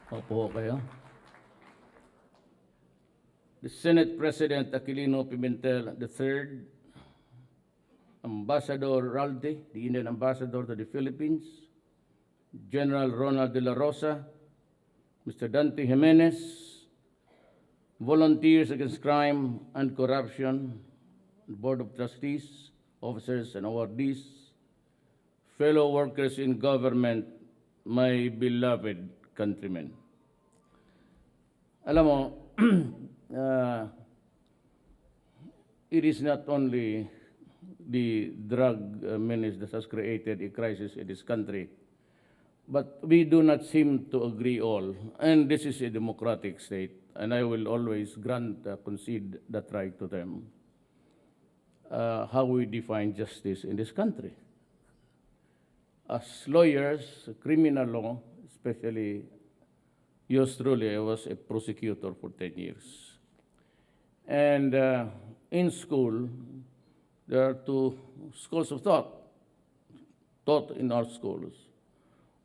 Opo kayo. The Senate President Aquilino Pimentel III, Ambassador Ralde, the Indian Ambassador to the Philippines, General Ronald de la Rosa, Mr. Dante Jimenez, Volunteers Against Crime and Corruption, Board of Trustees, officers and awardees, fellow workers in government, my beloved countrymen. Alam mo, it is not only the drug menace that has created a crisis in this country, but we do not seem to agree all. And this is a democratic state, and I will always concede that right to them. How we define justice in this country. As lawyers, criminal law, especially yours truly, I was a prosecutor for 10 years. And in school, there are two schools of thought taught in our schools.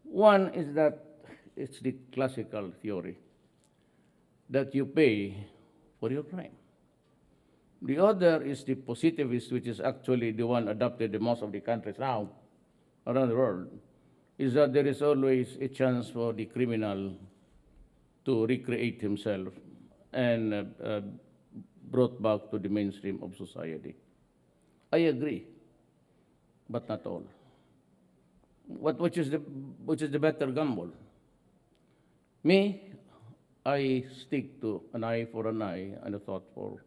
One is that it's the classical theory that you pay for your crime. The other is the positivist, which is actually the one adopted in most of the countries now around the world, is that there is always a chance for the criminal to recreate himself and brought back to the mainstream of society. I agree, but not all. Which is the better gamble? Me, I stick to an eye for an eye and a thought for.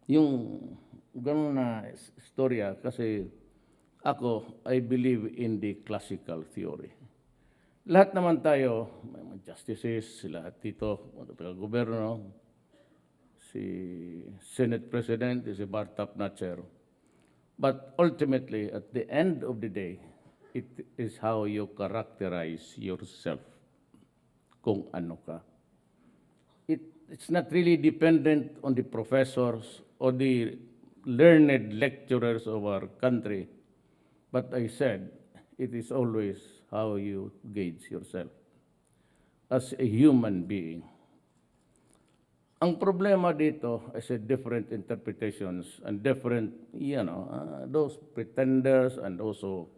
Yung ganun na istorya, kasi ako, I believe in the classical theory. Lahat naman tayo, may justices, lahat dito, taga-gobyerno, si Senate President, si Bartap Natcher. But ultimately, at the end of the day, it is how you characterize yourself, kung ano ka. It's not really dependent on the professors or the learned lecturers of our country, but I said, it is always how you gauge yourself as a human being. Ang problema dito is different interpretations and different, those pretenders and also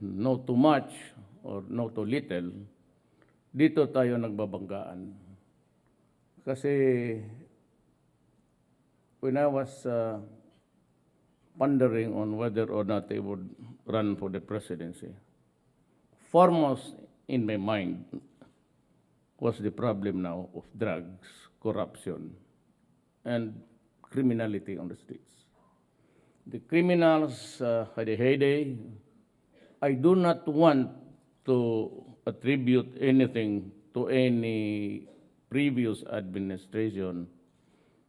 know too much or know too little, dito tayo nagbabanggaan. Kasi when I was pondering on whether or not they would run for the presidency, foremost in my mind was the problem now of drugs, corruption, and criminality on the streets. The criminals had a heyday. I do not want to attribute anything to any previous administration,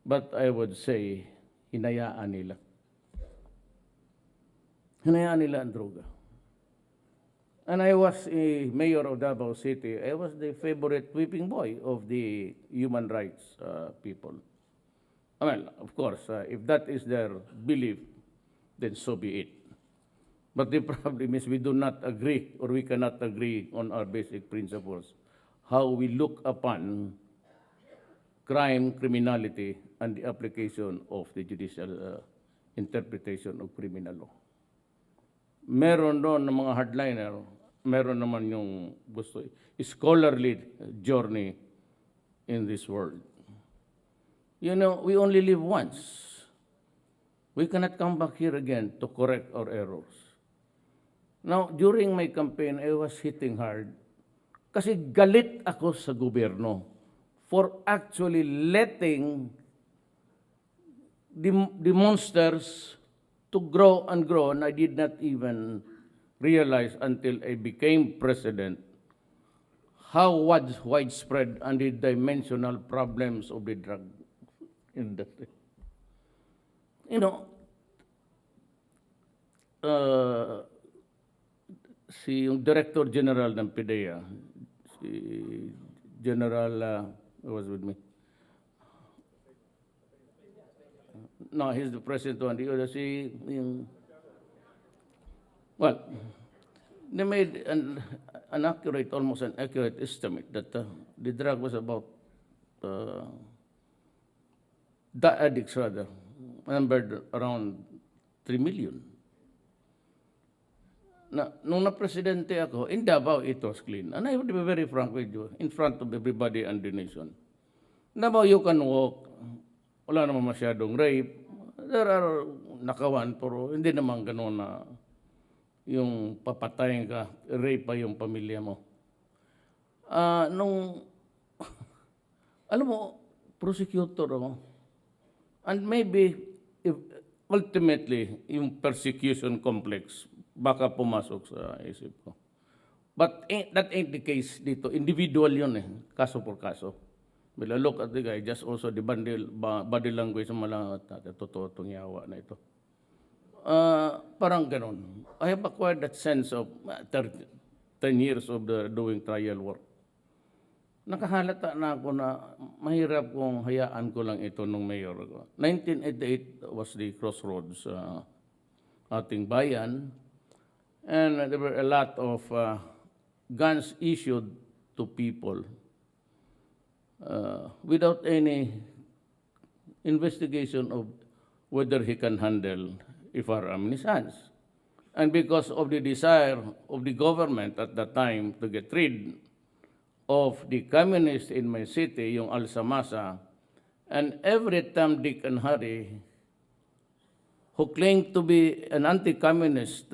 but I would say, hinayaan nila. Hinayaan nila ang droga. And I was a mayor of Davao City. I was the favorite whipping boy of the human rights people. Well, of course, if that is their belief, then so be it. But the problem is we do not agree, or we cannot agree on our basic principles, how we look upon crime, criminality, and the application of the judicial interpretation of criminal law. Meron doon ng mga hardliner, meron naman yung gusto, scholarly journey in this world. You know, we only live once. We cannot come back here again to correct our errors. Now, during my campaign, I was hitting hard kasi galit ako sa gobyerno for actually letting the monsters to grow and grow, and I did not even realize until I became president how widespread and the dimensional problems of the drug industry. You know, yung Director General ng PIDEA, si General, who was with me? No, he's the president one. The other, well, they made almost an accurate estimate that the drug was about, the addicts rather, numbered around 3 million. Nung na-presidente ako, in Davao it was clean. And I would be very frank with you, in front of everybody and the nation. Davao, you can walk, wala naman masyadong rape. There are nakawan, pero hindi naman gano'n na yung papatayin ka, rape pa yung pamilya mo. Alam mo, prosecutor ako. And maybe, if ultimately, yung persecution complex, baka pumasok sa isip ko. But that ain't the case dito. Individual yun kaso por kaso. When I look at the guy, just also the body language, malang totoo itong yawa na ito. Parang ganun. I have acquired that sense of 10 years of doing trial work. Nakahalata na ako na mahirap kung hayaan ko lang ito nung mayor ko. 1988 was the crossroads ating bayan. And there were a lot of guns issued to people without any investigation of whether he can handle a firearm in his hands. And because of the desire of the government at that time to get rid of the communists in my city, yung Alsamasa, and every Tom, Dick, and Harry who claimed to be an anti-communist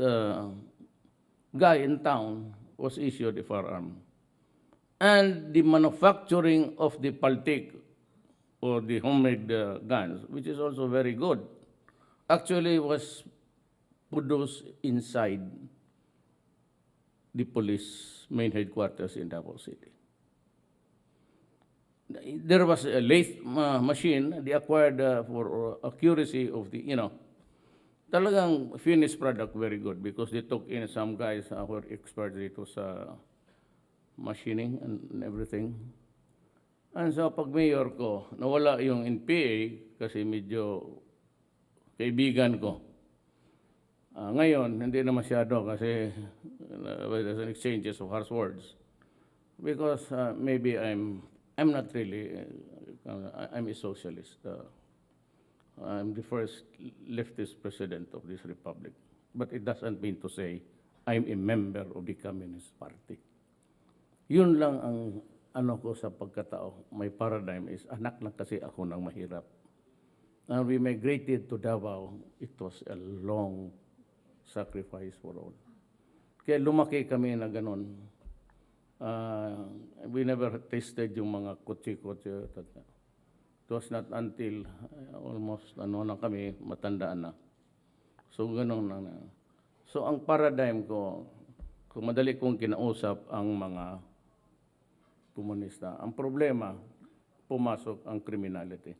guy in town was issued a firearm. And the manufacturing of the paltik, or the homemade guns, which is also very good, actually was produced inside the police main headquarters in Davao City. There was a lathe machine, they acquired for accuracy of the, talagang finished product very good because they took in some guys who were experts dito sa machining and everything. And so pag mayor ko, nawala yung NPA kasi medyo kaibigan ko. Ngayon, hindi na masyado kasi there's an exchanges of harsh words. Because maybe I'm not really, I'm a socialist. I'm the first leftist president of this republic. But it doesn't mean to say I'm a member of the Communist Party. Yun lang ang ko sa pagkatao. My paradigm is, anak lang kasi ako ng mahirap. And we migrated to Davao. It was a long sacrifice for all. Kaya lumaki kami na ganun. We never tasted yung mga kutsi-kutsi. It was not until almost na kami, matandaan na. So ganun na. So ang paradigm ko, kung madali kong kinausap ang mga komunista, ang problema, pumasok ang criminality.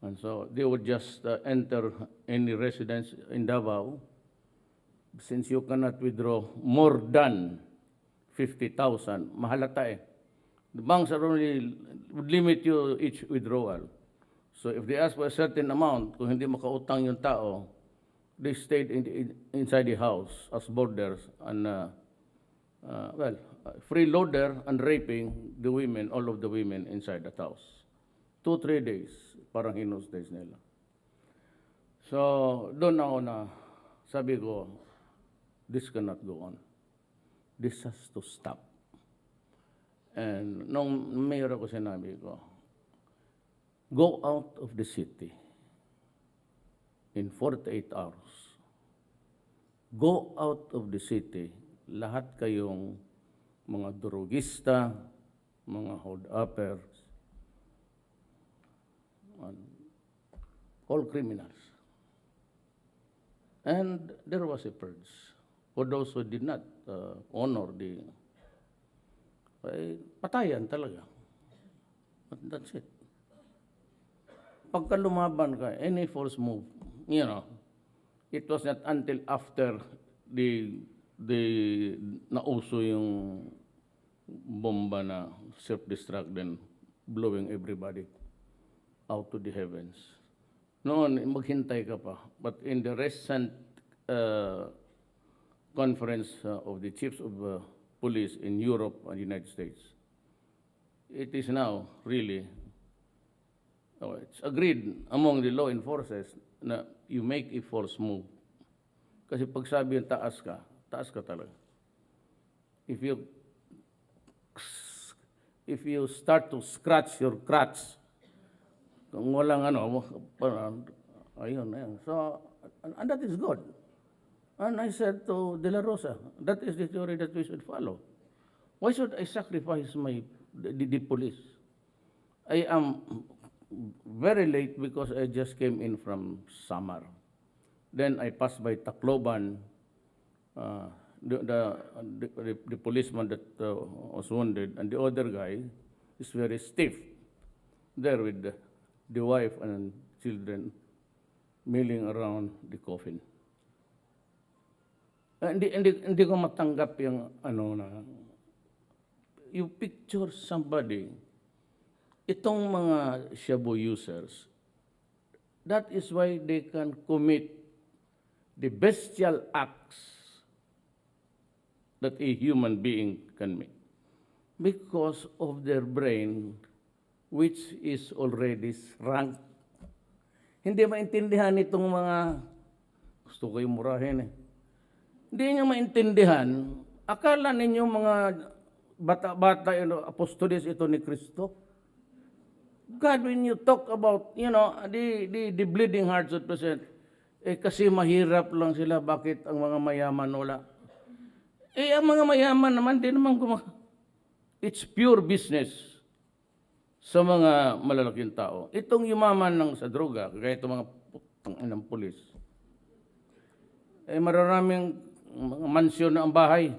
And so they would just enter any residence in Davao. Since you cannot withdraw more than 50,000, mahalata The banks are only, would limit you each withdrawal. So if they ask for a certain amount, kung hindi makautang yung tao, they stayed inside the house as boarders and, freeloader and raping the women, all of the women inside that house. 2-3 days, parang hinos days nila. So, doon ako na, sabi ko, this cannot go on. This has to stop. And nung mayor ako, sinabi ko, go out of the city in 48 hours. Go out of the city, lahat kayong mga drogista, mga hold-uppers, all criminals. And there was a purge. For those who did not honor the, patayan talaga. But that's it. Pagka lumaban ka, any false move, it was not until after the nauso yung bomba na self-destruct then blowing everybody out to the heavens. Noon, maghintay ka pa. But in the recent conference of the chiefs of police in Europe and United States. It is now really, it's agreed among the law enforcers na you make a false move. Kasi pag sabi yung taas ka talaga. If you start to scratch your crotch, kung walang ayun. So, and that is good. And I said to De La Rosa, that is the theory that we should follow. Why should I sacrifice the police? I am very late because I just came in from Samar. Then I passed by Tacloban. The policeman that was wounded, and the other guy is very stiff there with the wife and children milling around the coffin. Hindi ko matanggap yung you picture somebody, itong mga shabu users, that is why they can commit the bestial acts that a human being can make because of their brain, which is already shrunk. Hindi maintindihan itong mga, gusto ko yung murahin Hindi niyo maintindihan, akala ninyo mga bata-bata, apostoles ito ni Kristo. God, when you talk about, the bleeding hearts at present, kasi mahirap lang sila, bakit ang mga mayaman wala? Ang mga mayaman naman, di naman it's pure business sa mga malalaking tao. Itong yumaman sa droga, kaya itong mga putang pulis, mararaming mga mansyon na ang bahay.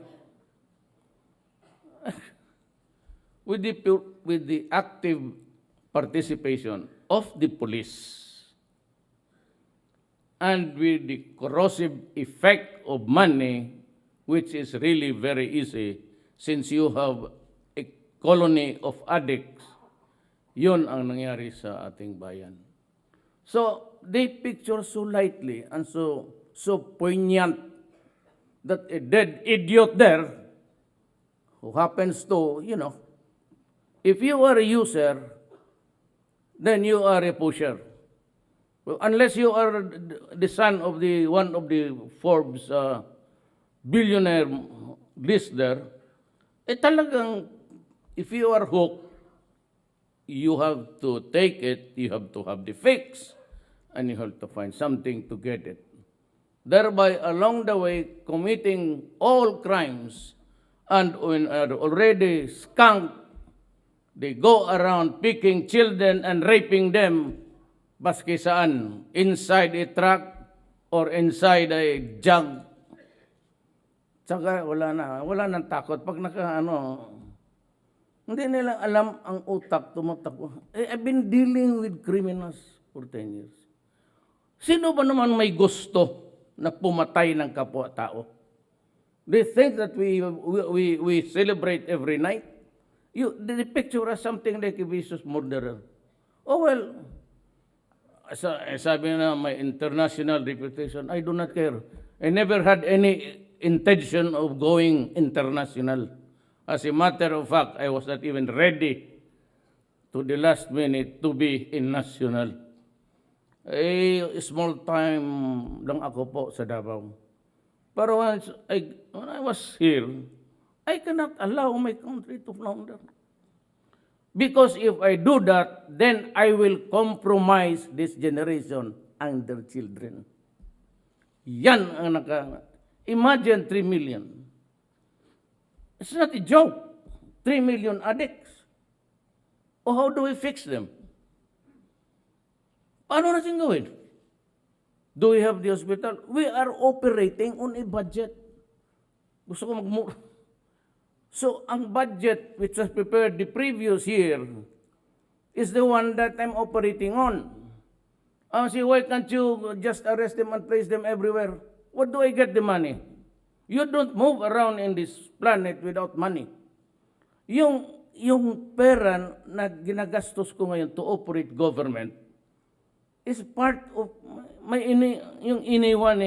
With the active participation of the police and with the corrosive effect of money, which is really very easy since you have a colony of addicts, yun ang nangyari sa ating bayan. So, they picture so lightly and so poignant that a dead idiot there who happens to, if you are a user, then you are a pusher. Well, unless you are the son of one of the Forbes billionaire list there, talagang, if you are hooked, you have to take it, you have to have the fix, and you have to find something to get it. Thereby, along the way, committing all crimes, and when are already skunked, they go around picking children and raping them, baski saan, inside a truck or inside a jug. Tsaka wala nang takot. Pag hindi nila alam ang utak tumatakbo. I've been dealing with criminals for 10 years. Sino ba naman may gusto na pumatay ng kapwa-tao? They think that we celebrate every night. The picture as something like a vicious murderer. Oh well, sabi na my international reputation, I do not care. I never had any intention of going international. As a matter of fact, I was not even ready to the last minute to be in national. Small time lang ako po sa Davao. Pero when I was here, I cannot allow my country to flounder. Because if I do that, then I will compromise this generation and their children. Yan ang imagine 3 million. It's not a joke. 3 million addicts. O how do we fix them? Paano natin gawin? Do we have the hospital? We are operating on a budget. Gusto ko So, ang budget which was prepared the previous year is the one that I'm operating on. Why can't you just arrest them and place them everywhere? Where do I get the money? You don't move around in this planet without money. Yung pera na ginagastos ko ngayon to operate government is part of yung iniwan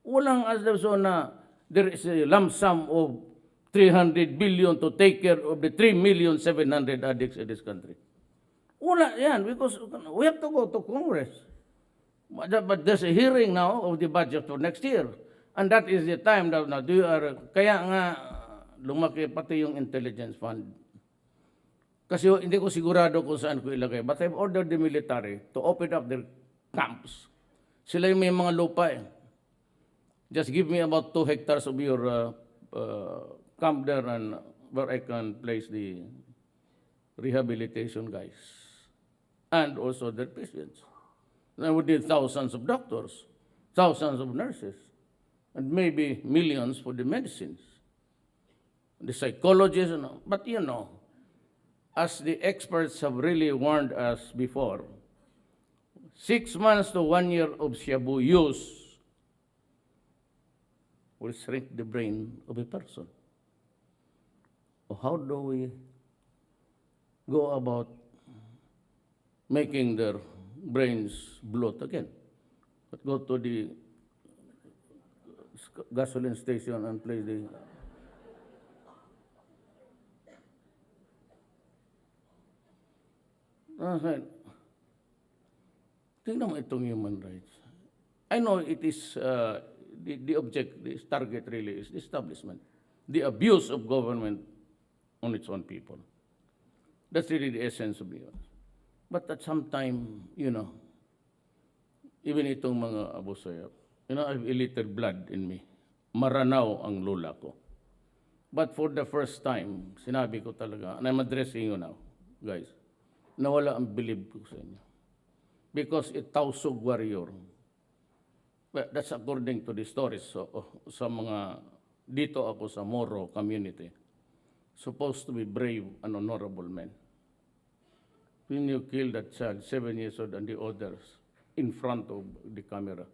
walang as so na there is a lump sum of 300 billion to take care of the 3,700,000 addicts in this country. Una yan, because we have to go to Congress. But there's a hearing now of the budget for next year. And that is the time that now kaya nga lumaki pati yung intelligence fund. Kasi hindi ko sigurado kung saan ko ilagay. But I've ordered the military to open up their camps. Sila yung may mga lupa eh. Just give me about 2 hectares of your camp there and where I can place the rehabilitation guys. And also their patients. And we need thousands of doctors, thousands of nurses, and maybe millions for the medicines, the psychologists, and all. But you know, as the experts have really warned us before, 6 months to 1 year of shabu use will shrink the brain of a person. So how do we go about making their brains bloat again? But go to the gasoline station and play the tingnan mo itong human rights. I know it is the target really is the establishment, the abuse of government on its own people. That's really the essence of it. But at some time, you know, even itong mga abusaya, you know, I have a little blood in me. Maranaw ang lola ko. But for the first time, sinabi ko talaga, and I'm addressing you now, guys, nawala ang believe ko sa inyo. Because a Tausug warrior, well, that's according to the stories sa mga, dito ako sa Moro community, supposed to be brave and honorable men. When you kill that child, 7 years old, and the others in front of the camera,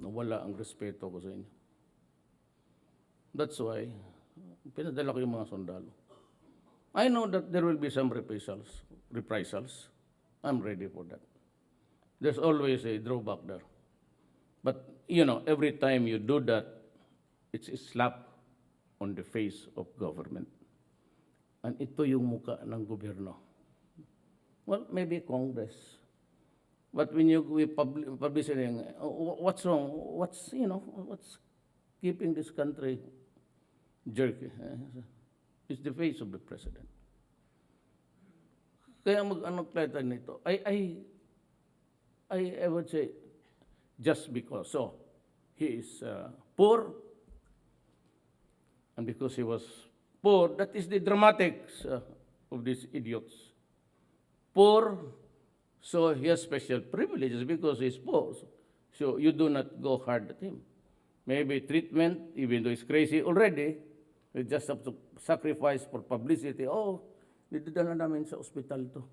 nawala ang respeto ko sa inyo. That's why, pinadala ko yung mga sundalo. I know that there will be some reprisals. I'm ready for that. There's always a drawback there. But, you know, every time you do that, it's a slap on the face of government. And ito yung muka ng gobyerno. Well, maybe Congress. But when we publishing, what's wrong? What's keeping this country jerky? It's the face of the president. Kaya mag-ano nito, I would say, just because. So, he is poor, and because he was poor, that is the dramatics of these idiots. Poor, so he has special privileges because he's poor. So you do not go hard at him. Maybe treatment, even though he's crazy already, we just have to sacrifice for publicity. Oh, didala namin sa ospital to.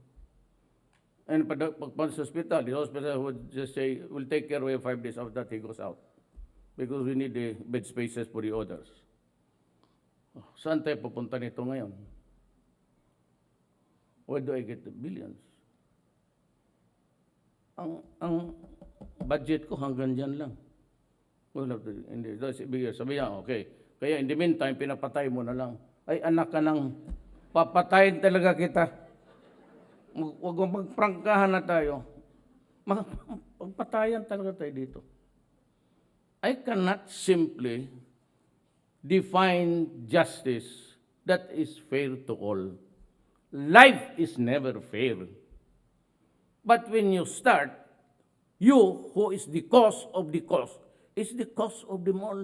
And pagpunta sa hospital, the hospital would just say, we'll take care of him 5 days. After that, he goes out. Because we need the bed spaces for the others. Oh, saan tayo pupunta nito ngayon? Where do I get the billions? Ang budget ko hanggang dyan lang. Sabi niya, okay. Kaya in the meantime, pinapatay mo na lang. Ay, anak ka nang papatayin talaga kita. Huwag mo magprangkahan na tayo. Magpatayan talaga tayo dito. I cannot simply define justice that is fair to all. Life is never fair. But when you start, you who is the cause of the cause, is the cause of them all.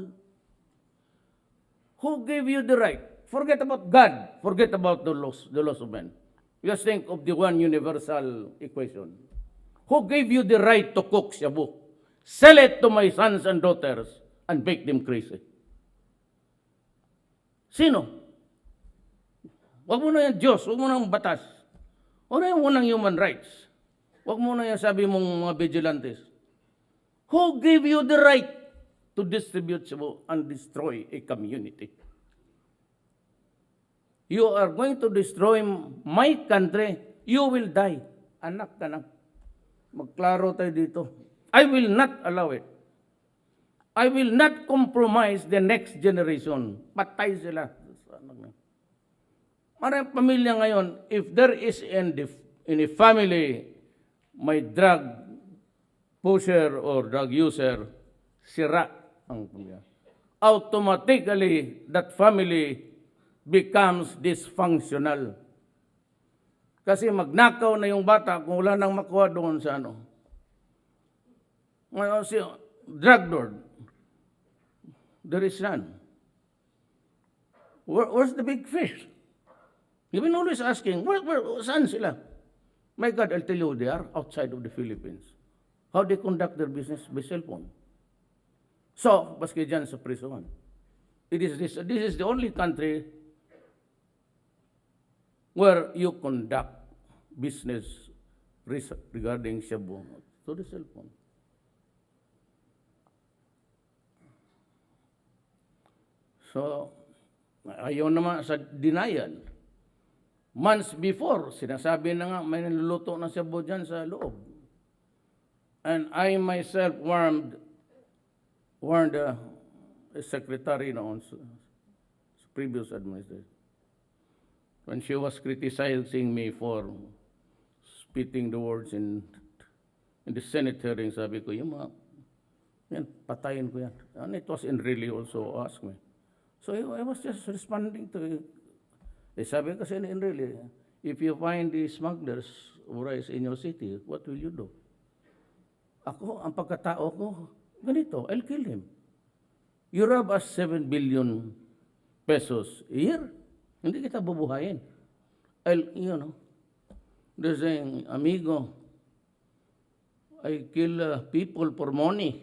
Who gave you the right? Forget about God. Forget about the laws of men. Just think of the one universal equation. Who gave you the right to cook shabu? Sell it to my sons and daughters and make them crazy. Sino? Huwag mo na yung Diyos, huwag mo na yung batas. Huwag mo na yung human rights. Huwag mo na yung sabi mong mga vigilantes. Who gave you the right to distribute shabu and destroy a community? You are going to destroy my country, you will die. Anak ka na. Magklaro tayo dito. I will not allow it. I will not compromise the next generation. Patay sila. Maraming pamilya ngayon, if there is in a family may drug pusher or drug user, sira ang pamilya. Automatically, that family becomes dysfunctional. Kasi magnakaw na yung bata kung wala nang makuha doon sa ano. Ngayon, si drug lord, there is none. Where's the big fish? You've been always asking, saan sila? My God, I'll tell you, they are outside of the Philippines. How they conduct their business by cell phone. So, baski dyan sa prison. This is the only country where you conduct business regarding shabu to the cell phone. So, ayaw naman sa denial. Months before, sinasabi na nga, may niluluto na shabu dyan sa loob. And I myself warned the secretary noon sa previous administration when she was criticizing me for spitting the words in the Senate hearing. Sabi ko, yung mga, yan, patayin ko yan. And it was in really also asked me. So I was just responding to it. Sabi kasi in really, if you find the smugglers of rice in your city, what will you do? Ako, ang pagkatao ko, ganito, I'll kill him. You rob us 7 billion pesos a year. Hindi kita bubuhayin. There's an amigo, I kill people for money.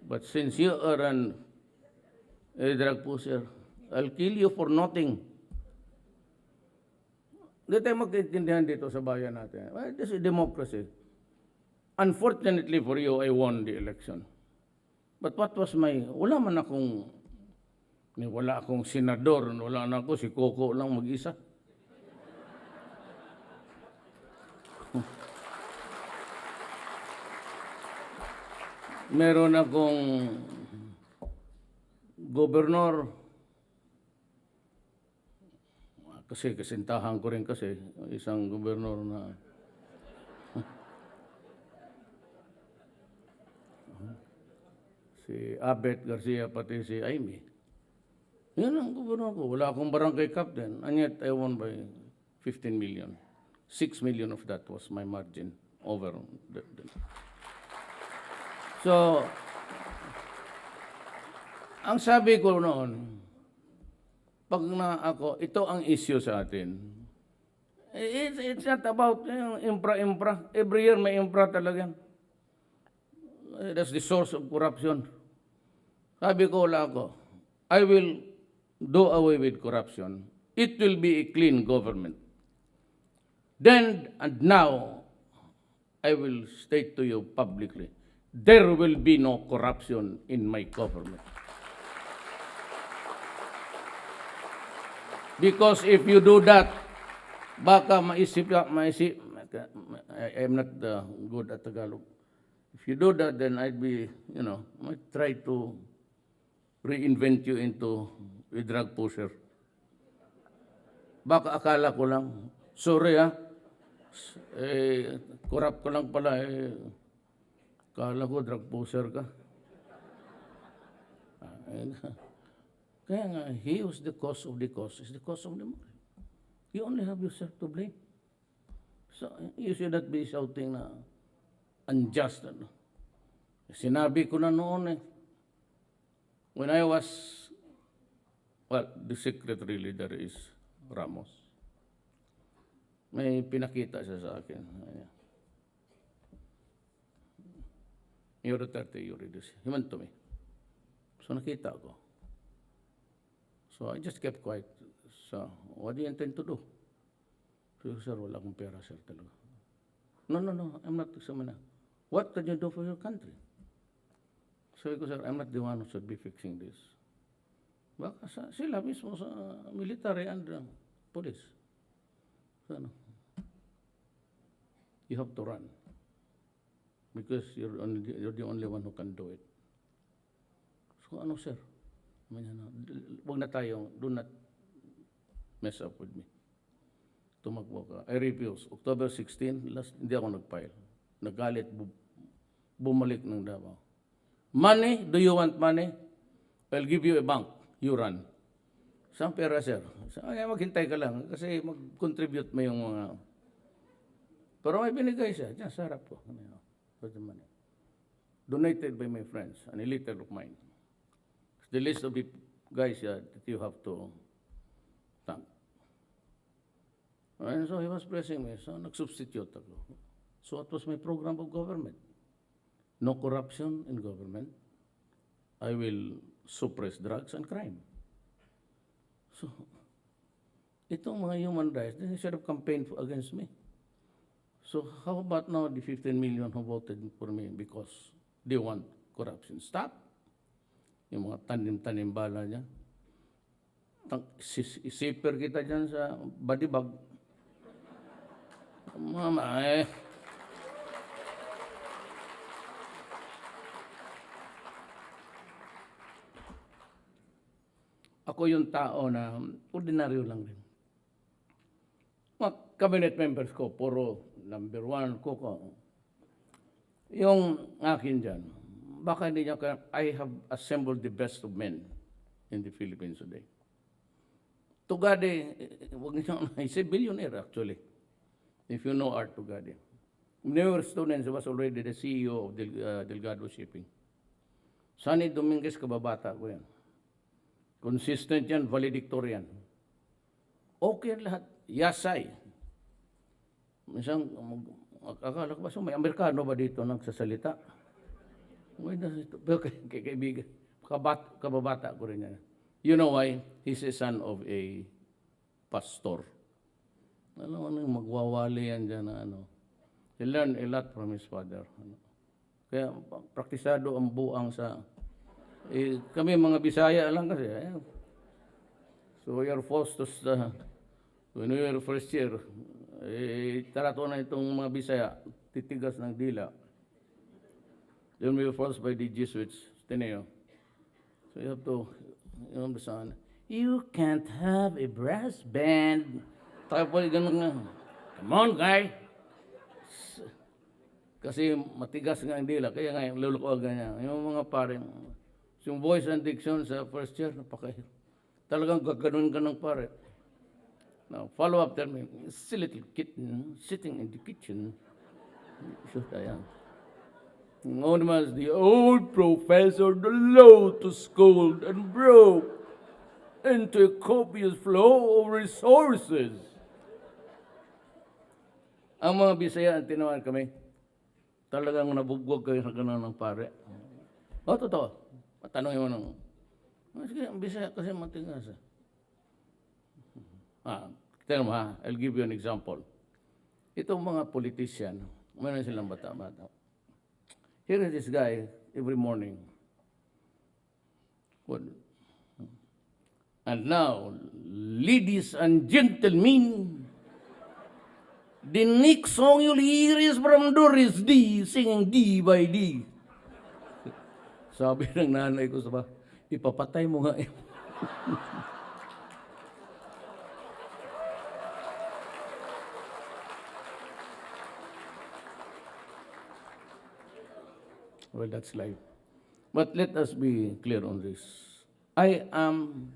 But since you are a drug pusher, I'll kill you for nothing. Hindi tayo magkaintindihan dito sa bayan natin. Well, this is democracy. Unfortunately for you, I won the election. But what was wala akong senador, wala na ako, si Coco lang mag-isa. Meron akong gobernador, kasi kasintahan ko rin kasi, isang gobernador na si Abet Garcia, pati si Aimee. Yan ang gobernador ko. Wala akong barangay captain. And yet, I won by 15 million. 6 million of that was my margin over. So, ang sabi ko noon, pag na ako, ito ang issue sa atin. It's not about infra. Every year may infra talaga. That's the source of corruption. Sabi ko, wala ako. I will do away with corruption. It will be a clean government. Then and now, I will state to you publicly, there will be no corruption in my government. Because if you do that, baka maisip, I'm not good at Tagalog. If you do that, then I'd be, might try to reinvent you into a drug pusher. Baka akala ko lang, sorry corrupt ko lang pala, akala ko drug pusher ka. Kaya nga, he was the cause of the cause, is the cause of the matter. You only have yourself to blame. So, you should not be shouting na unjust. Sinabi ko na noon when I was, the secretary leader is Ramos. May pinakita siya sa akin. You're Duterte, you read this. He went to me. So nakita ko. So I just kept quiet. So, what do you intend to do? So, sir, wala akong pera, sir, talaga. No, I'm not examina. What can you do for your country? So, sir, I'm not the one who should be fixing this. Baka sila mismo sa military and police. So, you have to run. Because you're the only one who can do it. So ano sir? Huwag na tayo, do not mess up with me. Tumakbo ka. I refuse. October 16, hindi ako nag-file. Nagalit, bumalik ng Davao. Money? Do you want money? I'll give you a bank. You run. Saan pera, sir? Ay, maghintay ka lang kasi mag-contribute mo yung mga... Pero may binigay siya. Diyan, sa harap ko. Donated by my friends, an illiterate of mine. The list of the guys that you have to thank. And so he was pressing me. So nag-substitute ako. So what was my program of government? No corruption in government. I will suppress drugs and crime. So, itong mga human rights, they should have campaigned against me. So how about now the 15 million who voted for me because they want corruption? Stop. Yung mga tanim-tanim bala niya. Isiper kita dyan sa body bag. Mama, Ako yung tao na ordinaryo lang din. Mga cabinet members ko, puro number 1 ko. Yung akin dyan, baka hindi niya I have assembled the best of men in the Philippines today. Tugade, he's a billionaire actually, if you know Art Tugade. When we were students, he was already the CEO of Delgado Shipping. Sunny Dominguez, kababata ko yan. Consistent yan, valedictorian. Okay lahat. Yasay. Minsan, akala ko ba, so may Amerikano ba dito nagsasalita? Pero kaibigan, kababata ko rin yan. You know why? He's a son of a pastor. Alam mo, magwawali yan dyan na ano. He learned a lot from his father. Kaya praktisado ang buang sa... kami mga Bisaya lang kasi. So we are forced to... when we were first year, tarato na itong mga Bisaya, titigas ng dila. Then we were forced by the Jesuits, Tineo. So you have to, you can't have a brass band. Tapos ganun nga, come on, guy. Kasi matigas nga ang dila, kaya nga yung lulukuagan niya. Yung mga paring, yung voice and diction sa first year, talagang gaganon ka ng pare. Now, follow up, tell me, it's a little kitten sitting in the kitchen. So, ayan. Known as the old professor, the low to scold and broke into a copious flow of resources. Ang mga Bisaya, tinawan kami, talagang nabugbog kayo sa gano'n ng pare. O, totoo. Tanongin mo nang, sige, ang Bisaya kasi matigas. Tell mo ha, I'll give you an example. Itong mga politician, mayroon silang bata-bata. Here is this guy, every morning. And now, ladies and gentlemen, the next song you'll hear is from Doris D, singing D by D. Sabi ng nanay ko, ipapatay mo nga eh. Well, that's life. But let us be clear on this. I am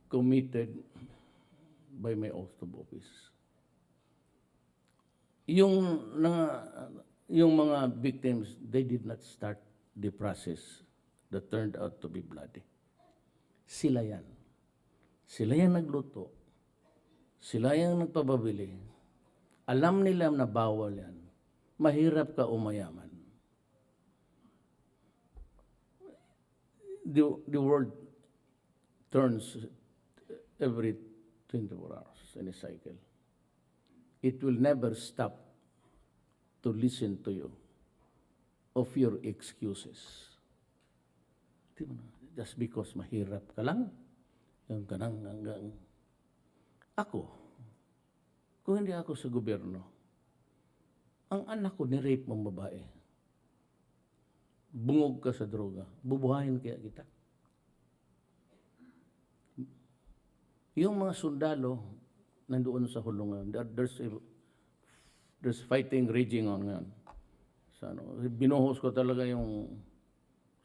committed by my oath of office. Yung mga victims, they did not start the process that turned out to be bloody. Sila yan. Sila yan nagluto. Sila yan nagpababili. Alam nila na bawal yan. Mahirap ka umayaman. The world turns every 24 hours in a cycle. It will never stop to listen to you of your excuses. Just because mahirap ka lang, yung kanang hanggang. Ako, kung hindi ako sa gobyerno, ang anak ko ni-rape mong babae. bungog ka sa droga, bubuhayin kaya kita. Yung mga sundalo nandoon sa hulungan, there's fighting raging on ngayon. So, binuhos ko talaga yung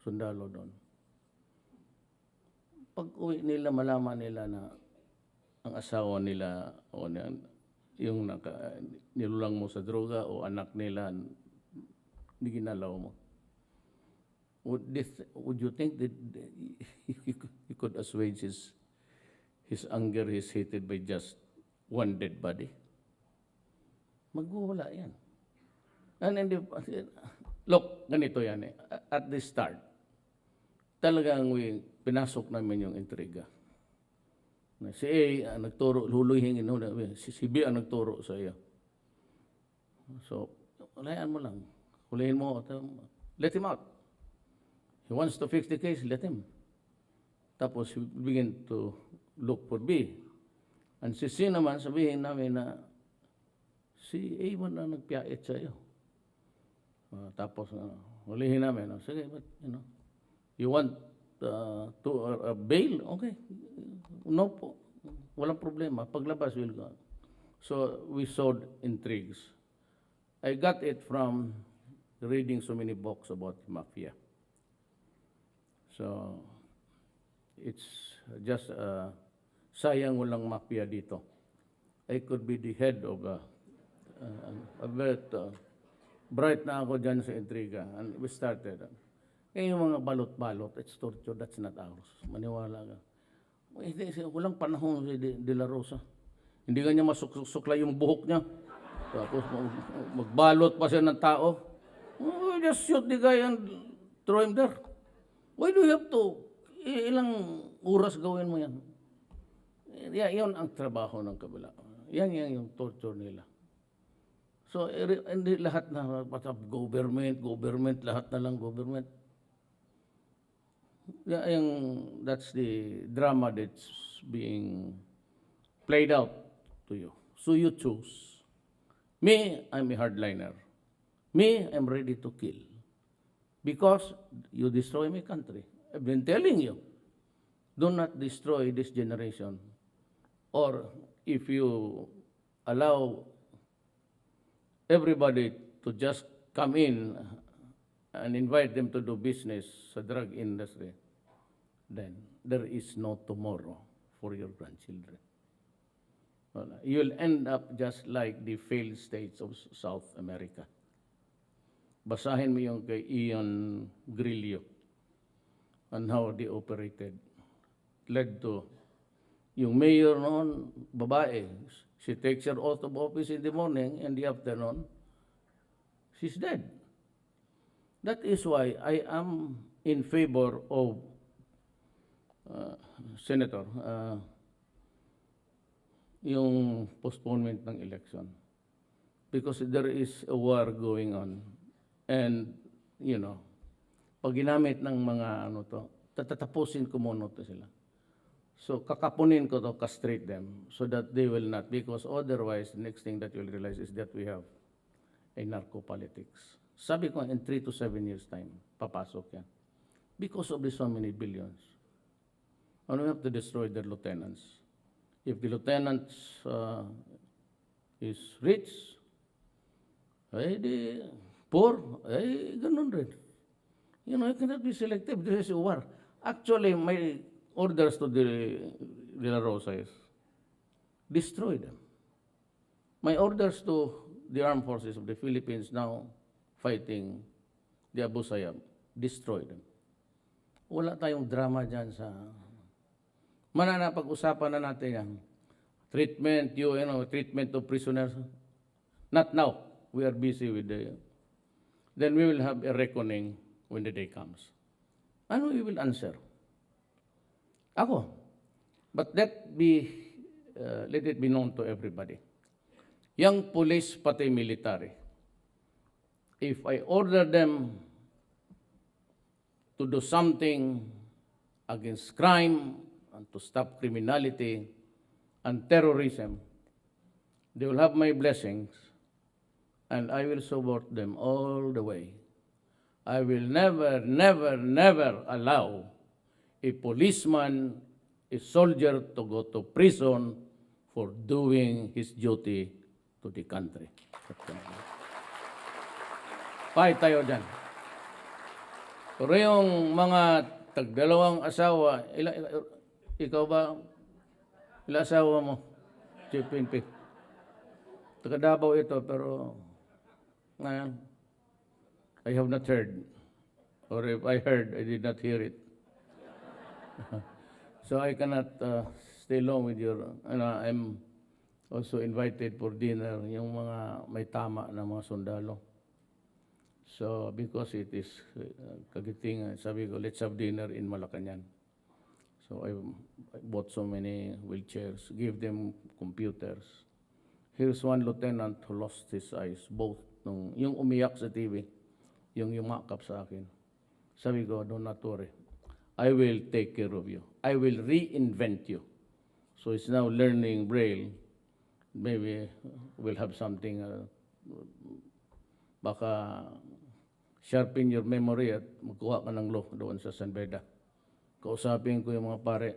sundalo doon. Pag uwi nila, malaman nila na ang asawa nila o yung nilulang mo sa droga o anak nila, hindi ginalaw mo. Would you think that you could assuage his anger, his hatred by just one dead body? Magwawala yan. Look, ganito yan eh. At the start, talagang pinasok namin yung intriga. Si A, nagturo, luluhingin, si B ang nagturo sa iyo. So, hulayaan mo lang. Hulihin mo, let him out. He wants to fix the case, let him. Tapos, we begin to look for B. And si C naman, sabihin namin na si A man na nagpiyait sa iyo. Tapos, hulihin namin. Sige, but, you want to bail? Okay. No po. Walang problema. Paglabas, we'll go. So, we sowed intrigues. I got it from reading so many books about mafia. So, it's just sayang walang mafia dito. I could be the head of a very bright na ako dyan sa intriga. And we started. Yung mga balot-balot, it's torture, that's not ours. Maniwala ka. Walang panahon si De La Rosa. Hindi ka niya masuksukla yung buhok niya. Tapos magbalot pa siya ng tao. Oh, just shoot the guy and throw him there. Why do you have to? Ilang oras gawin mo yan? Yan ang trabaho ng kabila. Yan yung torture nila. So, hindi lahat na government, lahat na lang government. That's the drama that's being played out to you. So you choose. Me, I'm a hardliner. Me, I'm ready to kill. Because you destroy my country. I've been telling you, do not destroy this generation. Or if you allow everybody to just come in and invite them to do business sa drug industry, then there is no tomorrow for your grandchildren. You'll end up just like the failed states of South America. Basahin mo yung kay Ian Grillo on how they operated. Led to yung mayor noon, babae, she takes her oath of office in the morning and the afternoon, she's dead. That is why I am in favor of Senator, yung postponement ng election. Because there is a war going on. And, pag ginamit ng mga tatapusin ko muna to sila. So, kakapunin ko to, castrate them, so that they will not, because otherwise, the next thing that you'll realize is that we have a narco-politics. Sabi ko, in 3 to 7 years' time, papasok yan. Because of the so many billions. And we have to destroy their lieutenants. If the lieutenant is rich, ay di poor, ay ganun rin. You cannot be selective. This is a war. Actually, my orders to De La Rosa is destroy them. My orders to the armed forces of the Philippines now fighting the Abu Sayyaf, destroy them. Wala tayong drama dyan sa... Mananapag-usapan na natin yan. Treatment, treatment of prisoners. Not now. We are busy with the... Then we will have a reckoning when the day comes. And we will answer. Ako. But let it be known to everybody. Young police, pati military. If I order them to do something against crime and to stop criminality and terrorism, they will have my blessings and I will support them all the way. I will never, never, never allow a policeman, a soldier to go to prison for doing his duty to the country. Pahay tayo dyan. Pero yung mga tagdalawang asawa, ikaw ba, ilang asawa mo? Chief PNP. Taga Davao ito, pero ngayon, I have not heard. Or if I heard, I did not hear it. So I cannot stay long with your, I'm also invited for dinner, yung mga may tama na mga sundalo. So because it is kagiting, sabi ko, let's have dinner in Malacanang. So I bought so many wheelchairs, give them computers. Here's one lieutenant who lost his eyes, both. Yung umiyak sa TV, yung yumakap sa akin. Sabi ko, do not worry. I will take care of you. I will reinvent you. So it's now learning Braille. Maybe we'll have something, baka sharpen your memory at magkuha ka ng law doon sa San Beda. Kausapin ko yung mga pare.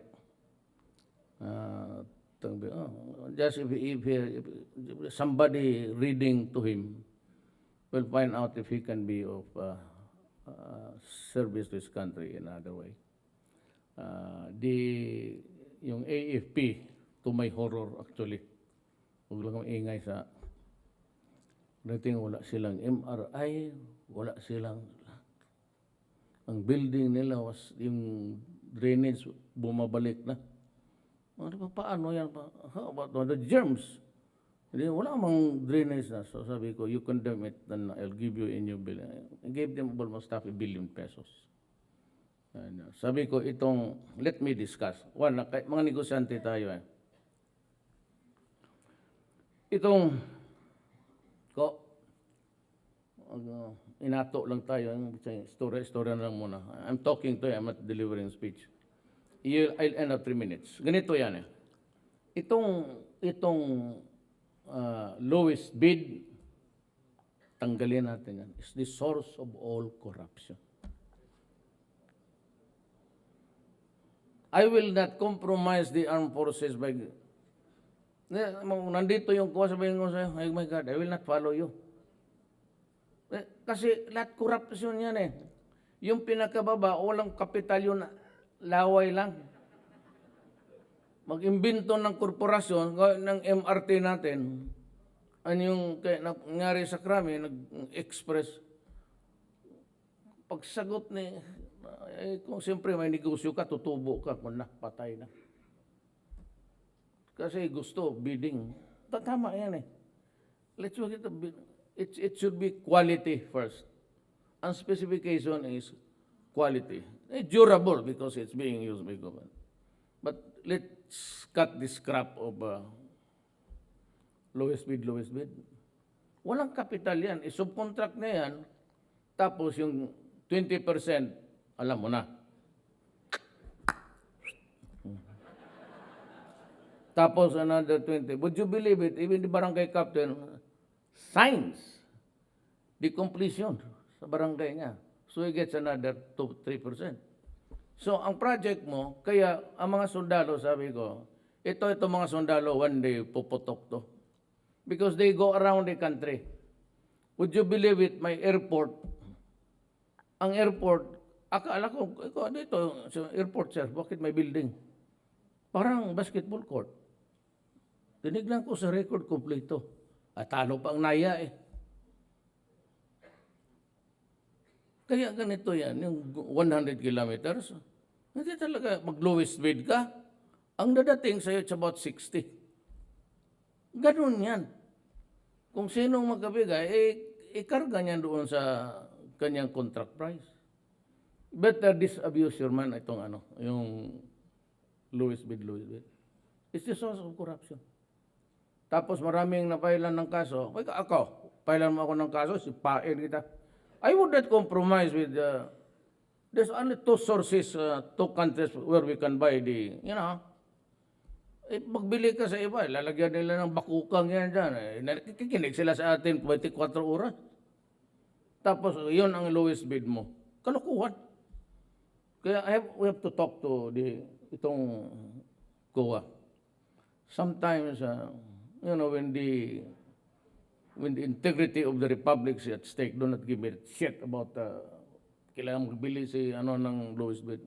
Just if somebody reading to him will find out if he can be of service to his country in another way. Yung AFP, to my horror actually, huwag lang ingay sa dating wala silang MRI, wala silang, ang building nila was, yung drainage bumabalik na. Paano yan? How about the germs? Wala mang drainage na. So sabi ko, you condemn it, then I'll give you a new bill. I gave them almost half a billion pesos. And, sabi ko, let me discuss. One, mga negosyante tayo eh. Inato lang tayo, story lang muna. I'm talking to you, I'm not delivering speech. I'll end up 3 minutes. Ganito yan eh. Itong lowest bid, tanggalin natin yan. It's the source of all corruption. I will not compromise the armed forces by... Nandito yung kuha, sabihin ko sa'yo, oh my God, I will not follow you. Kasi lahat corruption yan eh. Yung pinakababa, walang kapital yun, laway lang. Mag-imbento ng korporasyon, ng MRT natin, ano yung nangyari sa krami, nag-express. Pagsagot ni, kung siyempre may negosyo ka, tutubo ka, kung patay na. Kasi gusto, bidding. Tama yan eh. Let's look at it should be quality first. Ang specification is quality. Durable because it's being used by government. But let's cut this crap of lowest bid. Walang kapital yan. I-subcontract na yan. Tapos yung 20%, alam mo na. Tapos another 20. Would you believe it? Even the barangay captain signs the completion sa barangay niya. So he gets another 2-3%. So ang project mo, kaya ang mga sundalo, sabi ko, ito mga sundalo, one day puputok to. Because they go around the country. Would you believe it, my airport, ang airport, akala ko, dito, sa airport sir, bakit may building? Parang basketball court. Tinignan ko sa record kompleto. At talo pa ang naya eh. Kaya ganito yan, yung 100 kilometers, hindi talaga mag-lowest bid ka. Ang dadating sa'yo, it's about 60. Ganun yan. Kung sinong magkabigay, ikarga niya doon sa kanyang contract price. Better disabuse your man, yung lowest bid. It's the source of corruption. Tapos maraming napailan ng kaso. Ako, pailan mo ako ng kaso, sipain kita. I would not compromise with, there's only 2 sources, 2 countries where we can buy magbili ka sa iba, lalagyan nila ng bakukang yan dyan. Nakikinig sila sa atin 24 oras. Tapos, yun ang lowest bid mo. Kalokohan. Kaya we have to talk to itong COA. Sometimes, when the integrity of the republic is at stake, do not give me shit about kailangan magbili ng lowest bid.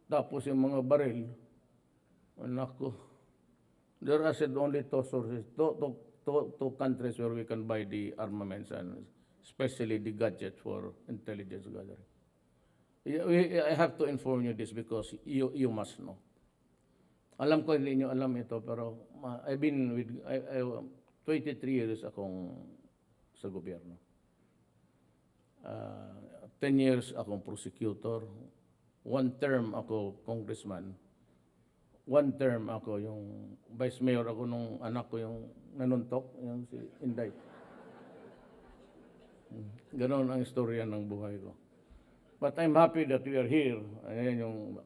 Tapos yung mga baril, nako, there are said only two sources, two countries where we can buy the armaments and especially the gadgets for intelligence gathering. I have to inform you this because you must know. Alam ko hindi nyo alam ito, pero I've been with 23 years akong sa gobyerno. 10 years akong prosecutor, 1 term ako congressman, 1 term ako yung vice mayor ako nung anak ko yung nanuntok, yung si Inday. Ganon ang istorya ng buhay ko. But I'm happy that we are here. Ayan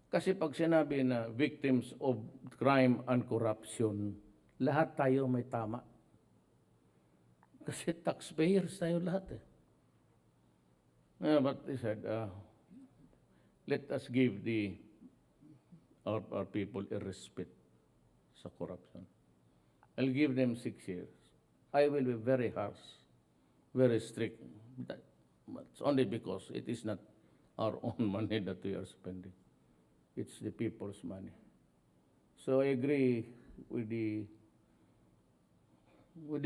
kasi pag sinabi na victims of crime and corruption, lahat tayo may tama. Kasi taxpayers tayo lahat eh. But he said, let us give our people a respite sa corruption. I'll give them 6 years. I will be very harsh, very strict. But it's only because it is not our own money that we are spending. It's the people's money. So I agree with the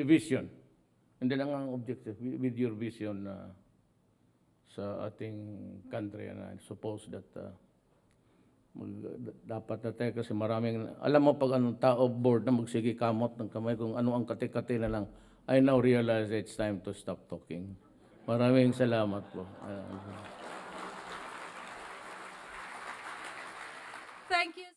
vision. And then ang objective, with your vision sa ating country. And I suppose that dapat na tayo kasi maraming, alam mo pag anong tao board na magsige kamot ng kamay kung ano ang kati-kati na lang, I now realize it's time to stop talking. Maraming salamat po. Thank you.